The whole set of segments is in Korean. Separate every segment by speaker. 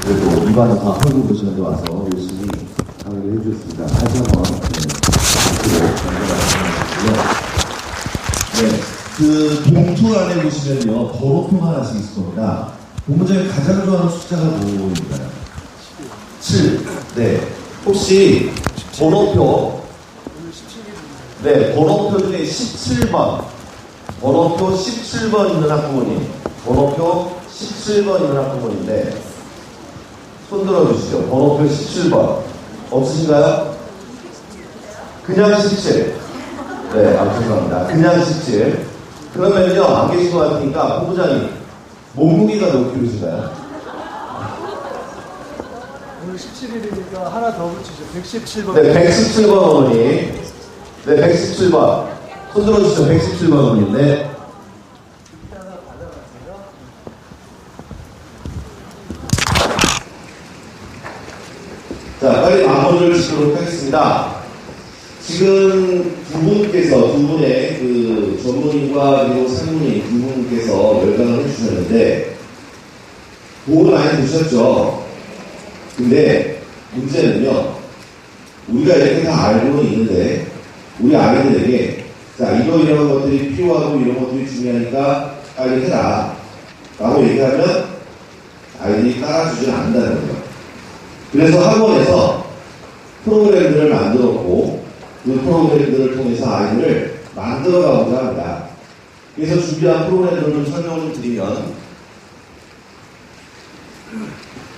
Speaker 1: 그래도 이반사 한국 보시는데 와서 열심히 강의를 해주셨습니다. 다시 한번 박수로 감사드리고요. 네, 그 봉투 안에 보시면요 번호표가 하나씩 있을 겁니다. 본부장이 가장 좋아하는 숫자가 뭐인가요? 7. 네, 혹시 번호표, 네, 번호표 중에 17번, 번호표 17번 있는 학부모님, 번호표 17번 있는 학부모인데 손 들어주시죠. 번호표 17번 없으신가요? 그냥 17. 네, 죄송합니다. 그냥 17. 그러면요, 안 계신 것 같으니까 본부장님 몸무게가 몇 킬로신가요?
Speaker 2: 오늘 17일이니까 하나 더 붙이죠. 117번.
Speaker 1: 네, 117번 어머니. 네, 117번. 손 들어주시죠. 117번 어머니인데. 자, 빨리 마무리를 짓도록 하겠습니다. 지금 두 분의 그 전문인과 그리고 상무님 두 분께서 열강을 해주셨는데, 도움을 많이 주셨죠? 근데 문제는요, 우리가 이렇게 다 알고는 있는데, 우리 아이들에게, 자, 이런 것들이 필요하고 이런 것들이 중요하니까 빨리 해라. 라고 얘기하면 아이들이 따라주지 않는다는 거죠. 그래서 학원에서 프로그램들을 만들었고, 그 프로그램들을 통해서 아이들을 만들어가고자 합니다. 그래서 준비한 프로그램들을 좀 설명을 드리면,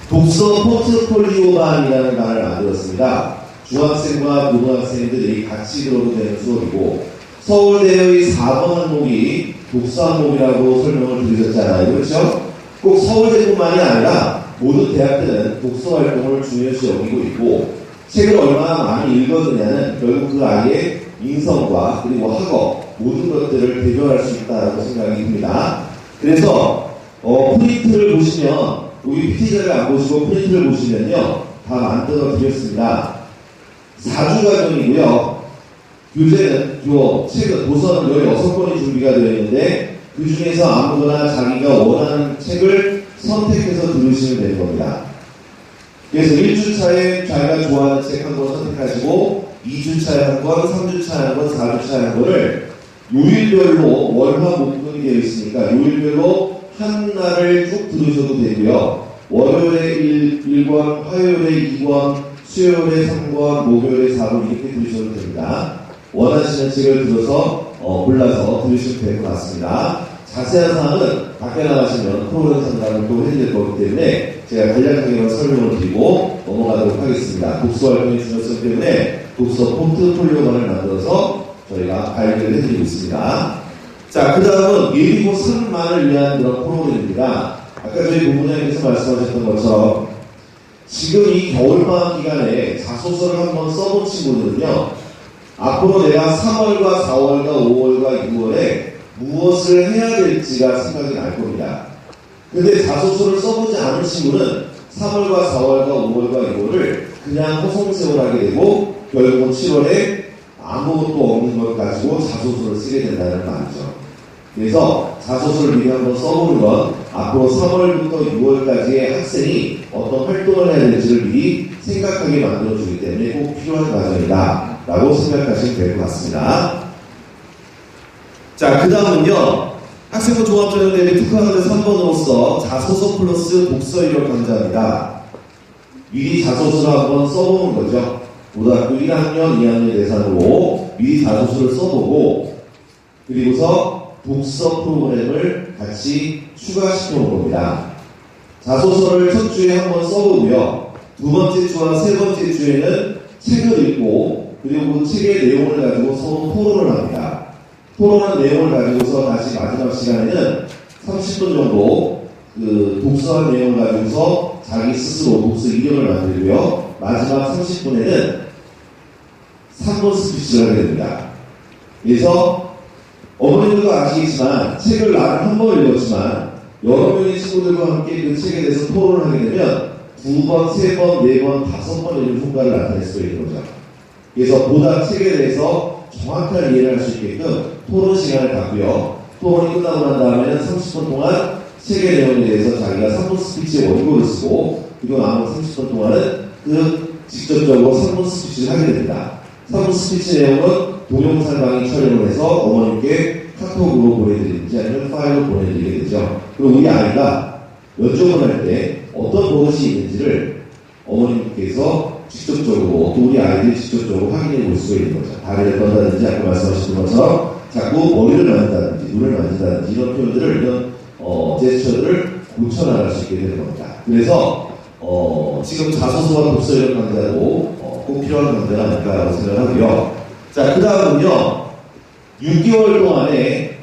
Speaker 1: 독서 포트폴리오반이라는 반을 만들었습니다. 중학생과 고등학생들이 같이 들어도 되는 수업이고, 서울대의 4번 항목이 독서 항목이라고 설명을 드리셨잖아요. 그렇죠? 꼭 서울대뿐만이 아니라 모든 대학들은 독서 활동을 중요시 여기고 있고, 책을 얼마나 많이 읽어주냐는 결국 그 아이의 인성과 그리고 학업 모든 것들을 대변할 수 있다고 생각이 듭니다. 그래서 프린트를 보시면, 여기 PT자를 안 보시고 프린트를 보시면요 다 만들어 드렸습니다. 4주 과정이고요. 교재는 책은 도서는 16권이 준비가 되어 있는데, 그 중에서 아무거나 자기가 원하는 책을 선택해서 들으시면 되는 겁니다. 그래서 1주차에 자기가 좋아하는 책 한 권 선택하시고, 2주차에 한 권, 3주차에 한 권, 4주차에 한 권을 요일별로 월화목금이 되어 있으니까 요일별로 한 날을 쭉 들으셔도 되고요. 월요일에 1권, 화요일에 2권, 수요일에 3권, 목요일에 4권 이렇게 들으셔도 됩니다. 원하시는 책을 들어서 골라서 들으시면 될 것 같습니다. 자세한 사항은 밖에 나가시면 프로그램 상담을 또 해드릴 거기 때문에 제가 간략하게만 설명을 드리고 넘어가도록 하겠습니다. 독서 활동이 중요하기 때문에 독서 포트폴리오만을 만들어서 저희가 발표를 해드리고 있습니다. 자, 그 다음은 예비고 3만을 위한 그런 프로그램입니다. 아까 저희 본부장님께서 말씀하셨던 것처럼 지금 이 겨울방학 기간에 자소서를 한번 써본 친구들은요, 앞으로 내가 3월과 4월과 5월과 6월에 무엇을 해야 될지가 생각이 날 겁니다. 근데 자소서를 써보지 않은 친구는 3월과 4월과 5월과 6월을 그냥 허송세월하게 되고 결국 7월에 아무것도 없는 걸 가지고 자소서를 쓰게 된다는 말이죠. 그래서 자소서를 미리 한번 써보는 건 앞으로 3월부터 6월까지의 학생이 어떤 활동을 해야 될지를 미리 생각하게 만들어주기 때문에 꼭 필요한 과정이다 라고 생각하시면 될 것 같습니다. 자, 그 다음은요, 학생부 종합전형 대비 특화과제 3번으로서 자소서 플러스 독서 이력 강좌입니다. 미리 자소서를 한번 써보는 거죠. 고등학교 1학년, 2학년 대상으로 미리 자소서를 써보고, 그리고서 독서 프로그램을 같이 추가시켜놓은 겁니다. 자소서를 첫 주에 한번 써보고요. 두 번째 주와 세 번째 주에는 책을 읽고, 그리고 그 책의 내용을 가지고 서로 토론을 합니다. 토론한 내용을 가지고서 다시 마지막 시간에는 30분 정도 그 독서한 내용을 가지고서 자기 스스로 독서 이력을 만들고요. 마지막 30분에는 3분 스피치를 하게 됩니다. 그래서 어머님들도 아시겠지만 책을 나는 한 번 읽었지만 여러 명의 친구들과 함께 그 책에 대해서 토론을 하게 되면 2번, 3번, 4번, 5번 이런 효과를 나타낼 수가 있는 거죠. 그래서 보다 책에 대해서 정확한 이해를 할 수 있게끔 토론 시간을 갖고요. 토론이 끝나고 난 다음에는 30분 동안 책의 내용에 대해서 자기가 3분 스피치의 원고를 쓰고 그리고 나머지 30분 동안은 그 직접적으로 3분 스피치를 하게 됩니다. 3분 스피치 내용은 동영상 강의 촬영을 해서 어머님께 카톡으로 보내드리든지 아니면 파일로 보내드리게 되죠. 그리고 우리 아이가 연주를 할 때 어떤 버릇이 있는지를 어머님께서 직접적으로 또 우리 아이들이 직접적으로 확인해 볼 수가 있는 거죠. 다리를 떤다든지 아까 말씀하신 것처럼 자꾸 머리를 만진다든지 눈을 만진다든지 이런 표현들을 이런 제스처들을 고쳐나갈 수 있게 되는 겁니다. 그래서 지금 자소서와 독서 이런 강좌도 꼭 필요한 강좌가 아닐까라고 생각하고요. 자, 그 다음은요. 6개월 동안에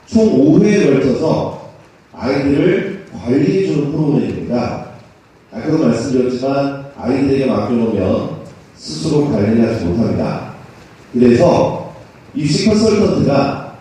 Speaker 1: 총 5회에 걸쳐서 아이들을 관리해주는 프로그램입니다. 아까도 말씀드렸지만 아이들에게 맡겨놓으면 스스로 관리를 하지 못합니다. 그래서 입시 컨설턴트가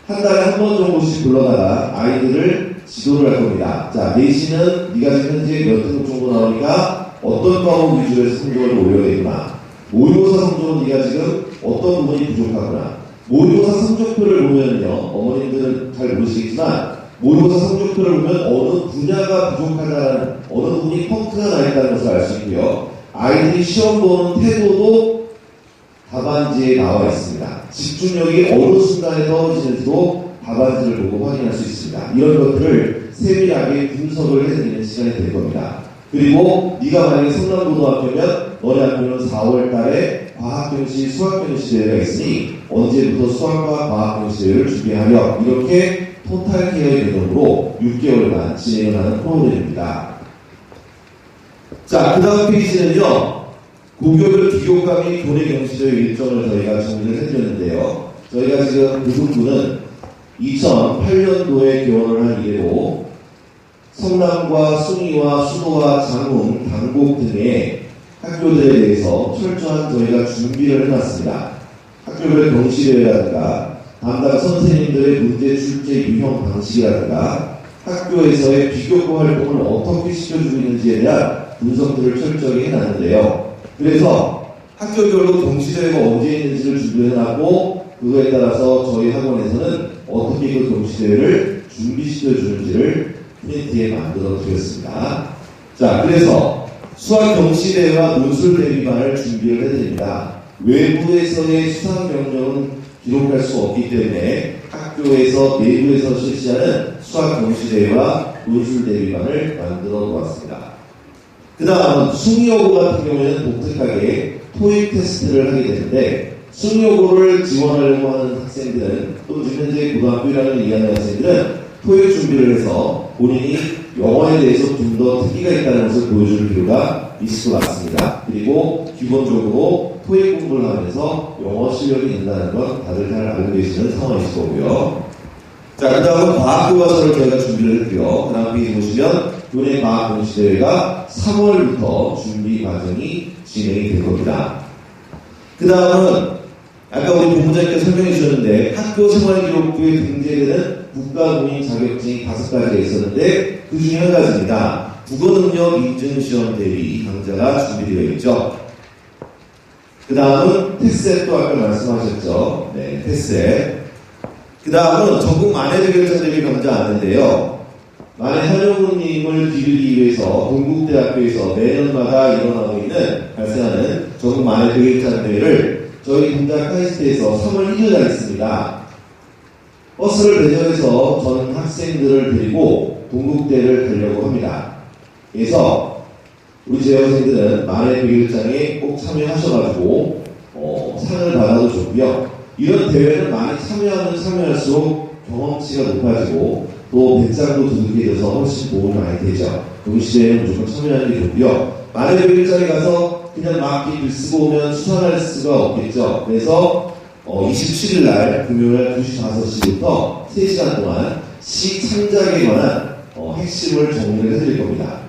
Speaker 1: 한 달에 한 번 정도씩 불러다가 아이들을 지도를 할 겁니다. 자, 내신은 네가 지금 현재 몇 등급 정도 나오니까 어떤 과목 위주로 해서 성적을 올려야 되구나. 모의고사 성적은 네가 지금 어떤 부분이 부족하구나. 모의고사 성적표를 보면요, 어머님들은 잘 모르시겠지만 모의고사 성적표를 보면 어느 분야가 부족하다는 어느 부분이 펑크가 나 있다는 것을 알 수 있고요. 아이들이 시험 보는 태도도 답안지에 나와 있습니다. 집중력이 어느 순간에 떨어지는지도 답안지를 보고 확인할 수 있습니다. 이런 것들을 세밀하게 분석을 해드리는 시간이 될 겁니다. 그리고 네가 만약에 성남고등학교면 너네 학교는 4월 달에 과학경시, 수학경시 대회가 있으니 언제부터 수학과 과학경시 대회를 준비하려 이렇게 토탈 케어의 개념으로 6개월간 진행을 하는 프로그램입니다. 자, 그 다음 페이지는요. 고교별 기교과 및 교내 경시대회 일정을 저희가 정리를 해드렸는데요. 저희가 지금 부등부는 2008년도에 개원을 한 이래로 성남과 숭이와 수도와 장흥, 당곡 등의 학교들에 대해서 철저한 저희가 준비를 해놨습니다. 학교별 경시대회라든가 담당 선생님들의 문제 출제 유형 방식이라든가 학교에서의 비교과 활동을 어떻게 시켜주고 있는지에 대한 분석들을 철저히 해놨는데요. 그래서 학교별로 경시대회가 언제 있는지를 준비해놨고 그거에 따라서 저희 학원에서는 어떻게 그 경시대회를 준비시켜주는지를 프린트에 만들어 드렸습니다. 자, 그래서 수학 경시대회와 논술 대비반을 준비를 해드립니다. 외부에서의 수상 경력은 기록할 수 없기 때문에 학교에서 내부에서 실시하는 수학 경시대회와 논술 대비반을 만들어 놓았습니다. 그 다음은 숭이여고 같은 경우에는 독특하게 토익 테스트를 하게 되는데 숭이여고를 지원하려고 하는 학생들은 또 지금 현재 고등학교 1학년을 이해하는 학생들은 토익 준비를 해서 본인이 영어에 대해서 좀 더 특기가 있다는 것을 보여줄 필요가 있을 것 같습니다. 그리고 기본적으로 토익 공부를 하면서 영어 실력이 있다는 건 다들 잘 알고 계시는 상황이실 거고요. 자, 그 다음은 과학교과서를 저희가 준비를 했고요. 그 다음 페이지 보시면 교내 과학공시대회가 3월부터 준비 과정이 진행이 될 겁니다. 그 다음은 아까 우리 본부장님께서 설명해 주셨는데 학교 생활기록부에 등재되는 국가공인 자격증이 5가지가 있었는데 그 중에 한 가지입니다. 국어능력 인증시험 대비 강좌가 준비되어 있죠. 그 다음은 테스트도 아까 말씀하셨죠. 네, 테스트. 그 다음은 전국 만해대결자 대비 강좌 아는데요. 만해 한용우님을 기르기 위해서 동국대학교에서 매년마다 일어나고 있는 발생하는 전국 만해대결자 대회를 저희 동작 카이스트에서 3월 1일 날 있습니다. 버스를 배정해서 전 학생들을 데리고 동국대를 가려고 합니다. 그래서 우리 재학생들은 만해 대결장에 꼭 참여하셔가지고 상을 받아도 좋고요. 이런 대회는 많이 참여하면 참여할수록 경험치가 높아지고 또 배짱도 두둑해져서 훨씬 도움이 많이 되죠. 동시대에는 무조건 참여하는 게 좋고요. 만해 대결장에 가서 그냥 막 글 쓰고 오면 수상할 수가 없겠죠. 그래서 27일 날 금요일 2시 5시부터 3시간 동안 시 창작에 관한 핵심을 정리를 해드릴 겁니다.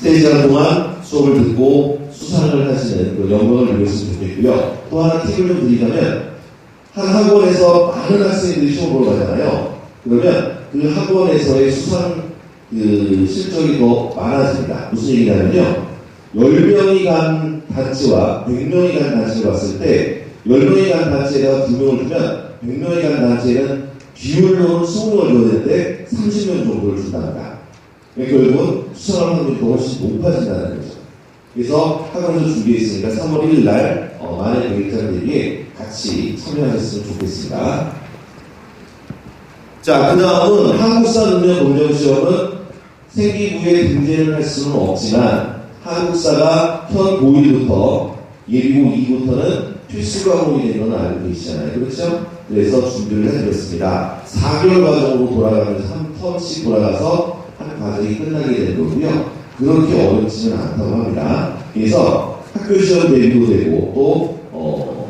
Speaker 1: 3시간 동안 수업을 듣고 수상을 하시는 그 영광을 누렸으면 좋겠고요. 또 하나 팁을 좀 드리자면 한 학원에서 많은 학생들이 시험 보러 가잖아요. 그러면 그 학원에서의 수상 그 실적이 더 많아집니다. 무슨 얘기냐면요. 10명이 간 단체와 100명이 간 단체를 봤을 때 10명이 간 단체에다가 2명을 주면 100명이 간 단체에는 비율로는 20명을 줘야 되는데 30명 정도를 준답니다. 그러니까 결국은 수상할 확률이 더 훨씬 높아진다는 거죠. 그래서 학원에서 준비했으니까 3월 1일 날 많은 교육자들이 같이 참여하셨으면 좋겠습니다. 자, 그 다음은 한국사 능력 검정 시험은 생기부에 등재를 할 수는 없지만 한국사가 현 고1부터 예비고 2부터는 필수 과목이 되는 건 알고 계시잖아요. 그렇죠? 그래서 준비를 해드렸습니다. 4개월 과정으로 돌아가면서 한 턴씩 돌아가서 한 과정이 끝나게 되는 거고요. 그렇게 어렵지는 않다고 합니다. 그래서 학교 시험 대비도 되고 또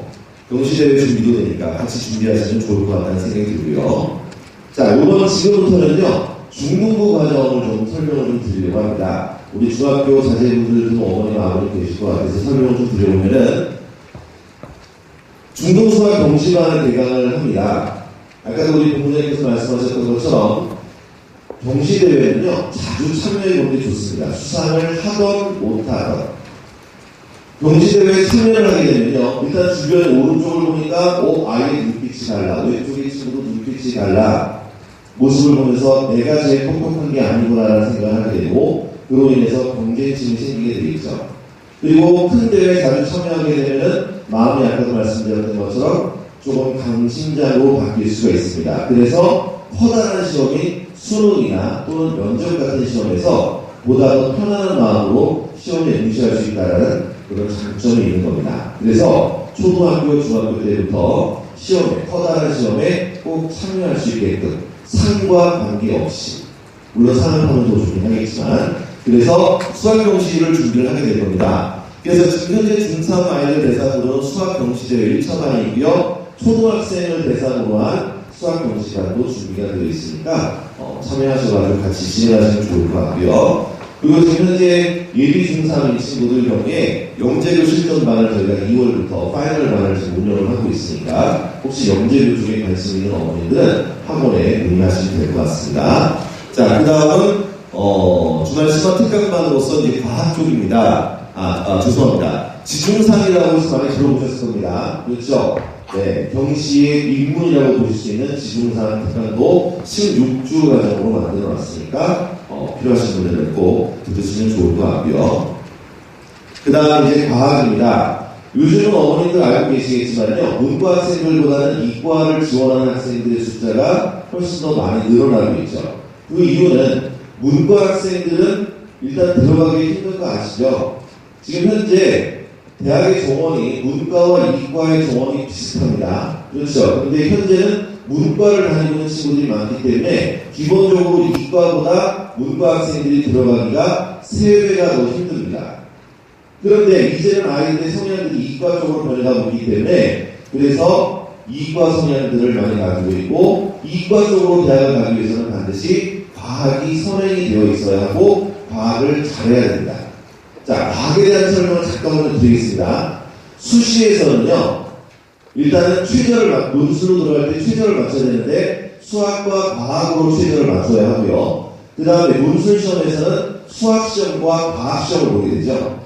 Speaker 1: 경시대회 준비도 되니까 같이 준비하시면 좋을 것 같다는 생각이 들고요. 자, 이번 지금부터는요 중등부 과정을 좀 설명을 좀 드리려고 합니다. 우리 중학교 자제분들 어머님 아버님 계실 것 같아서 설명을 좀 드려보면은 중등수학 경시반을 개강을 합니다. 아까도 우리 본부장님께서 말씀하셨던 것처럼 경시대회는요 자주 참여해보는 게 좋습니다. 수상을 하던 못하던 경시대회에 참여를 하게 되면요 일단 주변 오른쪽을 보니까 아이의 눈빛이 달라, 왼쪽의 친구도 눈빛이 달라, 모습을 보면서 내가 제일 똑똑한 게 아니구나라는 생각을 하게 되고 그로 인해서 경쟁심이 생기게 되겠죠. 그리고 큰 대회에 자주 참여하게 되면은 마음이 아까도 말씀드렸던 것처럼 조금 강심장으로 바뀔 수가 있습니다. 그래서 커다란 시험인 수능이나 또는 면접 같은 시험에서 보다 더 편안한 마음으로 시험에 응시할 수 있다는 그런 장점이 있는 겁니다. 그래서 초등학교, 중학교 때부터 시험에, 커다란 시험에 꼭 참여할 수 있게끔 상과 관계없이, 물론 상을 하면 더 좋긴 하겠지만, 그래서 수학경시를 준비를 하게 될 겁니다. 그래서 지금 현재 중3 아이들 대상으로는 수학경시대회 1차반이고요. 초등학생을 대상으로 한 수학경시반도 준비가 되어 있으니까 참여하셔가지고 같이 진행하시면 좋을 것 같고요. 그리고 지금 현재 예비 중3인 친구들 경우에 영재교 실전반을 저희가 2월부터 파이널반을 지금 운영을 하고 있으니까 혹시 영재교 쪽에 관심 있는 어머니들은 학원에 문의하시면 될 것 같습니다. 자, 그 다음은 주말 시간 특강반으로서 이제 과학 쪽입니다. 죄송합니다. 지중상이라고 해서 많이 들어보셨을 겁니다. 그렇죠? 네, 경시의 입문이라고 보실 수 있는 지중상 특강도 16주 과정으로 만들어 놨으니까 필요하신 분들은 꼭 들으시면 좋을 것 같고요. 그 다음 이제 과학입니다. 요즘은 어머님들 알고 계시겠지만요, 문과 학생들보다는 이과를 지원하는 학생들의 숫자가 훨씬 더 많이 늘어나고 있죠. 그 이유는 문과 학생들은 일단 들어가기 힘든 거 아시죠? 지금 현재 대학의 정원이 문과와 이과의 정원이 비슷합니다. 그렇죠? 근데 현재는 문과를 다니고 있는 친구들이 많기 때문에 기본적으로 이과보다 문과 학생들이 들어가기가 3배가 더 힘듭니다. 그런데 이제는 아이들의 성향들이 이과 쪽으로 변해가고 있기 때문에 그래서 이과 성향들을 많이 가지고 있고 이과 쪽으로 대학을 가기 위해서는 반드시 과학이 선행이 되어 있어야 하고 과학을 잘해야 됩니다. 자, 과학에 대한 설명을 잠깐만 드리겠습니다. 수시에서는요, 일단은 최저를 논술로 들어갈 때 최저를 맞춰야 되는데 수학과 과학으로 최저를 맞춰야 하고요. 그 다음에 논술 시험에서는 수학 시험과 과학 시험을 보게 되죠.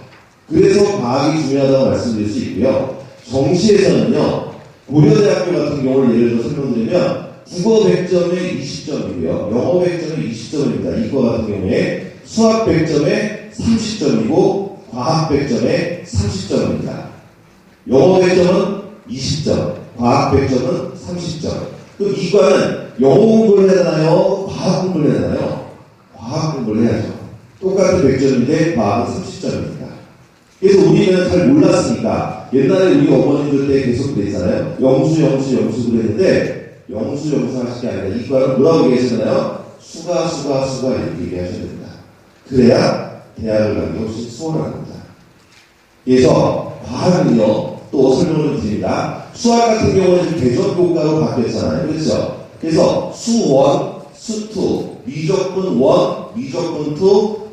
Speaker 1: 그래서 과학이 중요하다고 말씀드릴 수 있고요. 정시에서는요, 고려대학교 같은 경우를 예를 들어 설명드리면 국어 100점에 20점이고요. 영어 100점에 20점입니다. 이과 같은 경우에 수학 100점에 30점이고 과학 100점에 30점입니다. 영어 100점은 20점, 과학 100점은 30점. 그럼 이과는 영어 공부를 해야 되나요? 과학 공부를 해야 되나요? 과학 공부를 해야죠. 똑같은 100점인데 과학은 30점입니다. 그래서 우리는 잘 몰랐으니까 옛날에 우리 어머님들 때 계속 그랬잖아요. 영수 그랬는데 영수 하실 게 아니라 이과는 뭐라고 얘기하시나요? 수가 이렇게 얘기하셔야 됩니다. 그래야 대학을 가기 훨씬 수월한 겁니다. 그래서 과학은요, 또 설명을 드립니다. 수학 같은 경우는 지금 대전교과로 바뀌었잖아요. 그렇죠? 그래서 수1, 수2, 미적분 1, 미적분 2,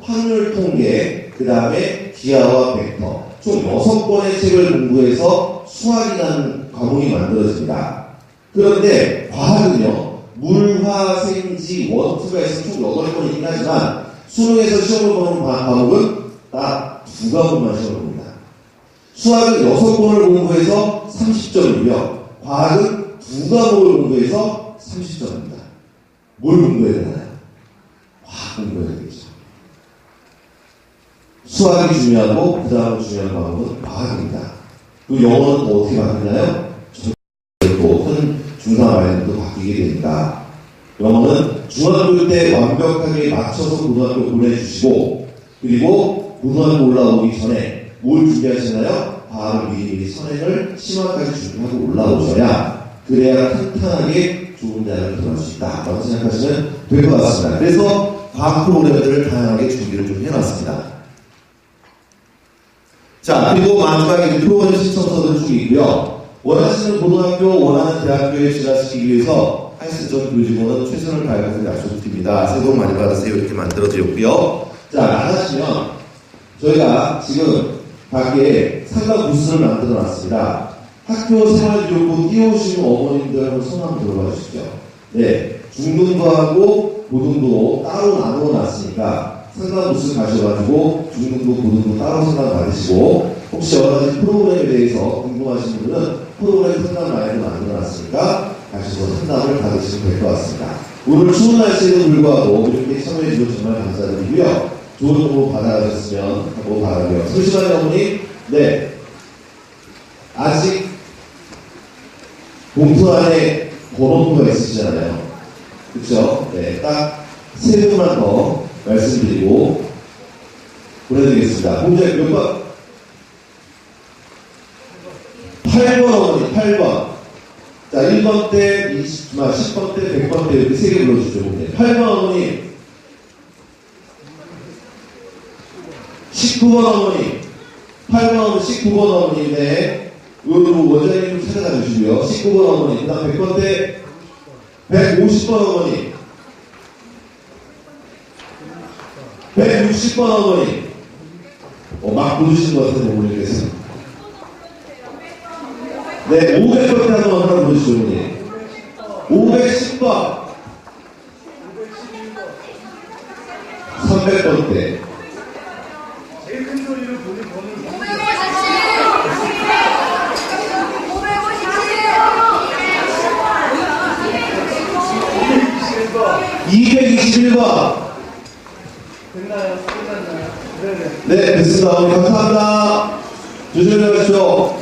Speaker 1: 확률 통계, 그 다음에 기하와 벡터. 총 6권의 책을 공부해서 수학이라는 과목이 만들어집니다. 그런데 과학은요, 물, 화, 생, 지, 원, 투가 있어서 총 8권이긴 하지만 수능에서 시험을 보는 과목은 딱 2과목만 시험을 봅니다. 수학은 6권을 공부해서 30점이고요. 과학은 2과목을 공부해서 30점입니다. 뭘 공부해야 되나요? 과학 공부해야 되겠죠. 수학이 중요하고 그 다음으로 중요한 과목은 과학입니다. 그 영어는 또 어떻게 바뀌나요? 또 큰 중사 마인드도 바뀌게 됩니다. 영어는 중학교 때 완벽하게 맞춰서 고등학교 보내주시고, 그리고 고등학교 올라오기 전에 뭘 준비하시나요? 과학을 미리미리 선행을 심화까지 준비하고 올라오셔야 그래야 탄탄하게 좋은 대학을 들어갈 수 있다 라고 생각하시면 될 것 같습니다. 그래서 과학 프로그램들을 다양하게 준비를 좀 해놨습니다. 자, 그리고 마지막에 프로그램 신청서도 쭉 있고요. 원하시는 고등학교, 원하는 대학교에 진학시키기 위해서 하이스전 교직원은 최선을 다해서 약속드립니다. 새해 복 많이 받으세요. 이렇게 만들어드렸고요. 자, 나가시면 저희가 지금 밖에 상가 부스를 만들어놨습니다. 학교 생활기록부 띄워오시는 어머님들 한번 손 한번 들어봐 주시죠. 네, 중등부하고 고등부 따로 나누어놨으니까 상가 부스 가셔가지고 중등부, 고등부 따로 상담 받으시고, 혹시 여러 가지 프로그램에 대해서 궁금하신 분들은 프로그램 상담 라인을 만들어놨으니까 가셔서 상담을 받으시면 될 것 같습니다. 오늘 추운 날씨에도 불구하고 이렇게 참여해 주셔서 정말 감사드리고요. 좋은 정보 받아가셨으면 하고 바라고요. 잠시만요, 어머니. 네. 아직 봉투 안에 번호표가 있으시잖아요. 그쵸? 네. 딱 세 분만 더 말씀드리고 보내드리겠습니다. 봉투에 몇 번? 8번 어머니, 8번. 자, 1번 때, 10번 때, 100번 때 이렇게 세 개 불러주죠. 8번 어머니. 19번 어머니. 8번 어머니, 19번 어머니인데, 원장님 좀 찾아가 주시고요. 19번 어머니. 그 다음 100번 때, 150번 어머니. 160번 어머니. 막 부르시는 것 같아요, 어머니께서. 네, 500번 때 한번 하나 보시죠, 어머니. 510번. 300번 때.
Speaker 2: 제일 큰 소리를 본인 번호를
Speaker 1: 221번.
Speaker 2: 됐나요? 끝났나요? 네네.
Speaker 1: 네, 됐습니다. 어머니 감사합니다. 조심히 가십시오.